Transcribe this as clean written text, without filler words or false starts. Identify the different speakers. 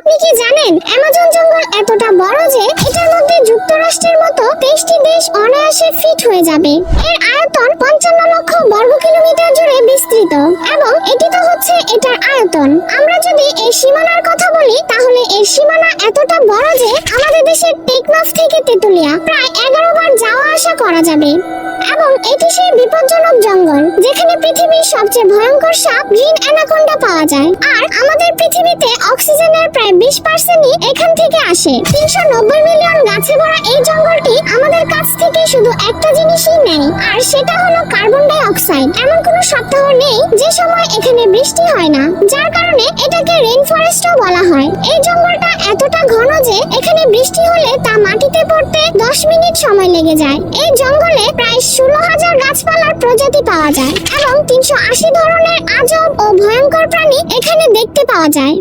Speaker 1: আপনি কি জানেন অ্যামাজন জঙ্গল এতটা বড় যে এটার মধ্যে যুক্তরাষ্ট্রের মতো 23টি দেশ অনায়াসে ফিট হয়ে যাবে। এর আয়তন 55 লক্ষ বর্গ কিলোমিটার জুড়ে বিস্তৃত এবং এটি তো হচ্ছে এটার আয়তন। আমরা যদি এর সীমানার কথা বলি তাহলে এর সীমানা এতটা বড় যে আমাদের দেশের টেকনাফ থেকে তেতুলিয়া প্রায় 11 বার যাওয়া আসা করা যাবে। এবং এটি সেই বিপজ্জনক জঙ্গল যেখানে পৃথিবীর সবচেয়ে ভয়ঙ্কর সাপ গ্রিন অ্যানাকোন্ডা পাওয়া যায়। আর আমাদের পৃথিবীতে অক্সিজেনের প্রায় 20%ই এখান থেকে আসে। 390 মিলিয়ন গাছে ভরা এই জঙ্গলটি আমাদের কাছ থেকে শুধু একটা জিনিসই নেয়, আর সেটা হলো কার্বন ডাই অক্সাইড। এমন কোনো সপ্তাহ নেই যে সময় এখানে বৃষ্টি হয় না, যার কারণে এটাকে রেইন ফরেস্টও বলা হয়। এই জঙ্গলটা এতটা ঘন যে এখানে বৃষ্টি হলে তা মাটিতে পড়তে 10 মিনিট সময় লেগে যায়। এই জঙ্গলে প্রায় 16,000 গাছপালার প্রজাতি পাওয়া যায় এবং 380 ধরনের আজব ও ভয়ঙ্কর প্রাণী এখানে দেখতে পাওয়া যায়।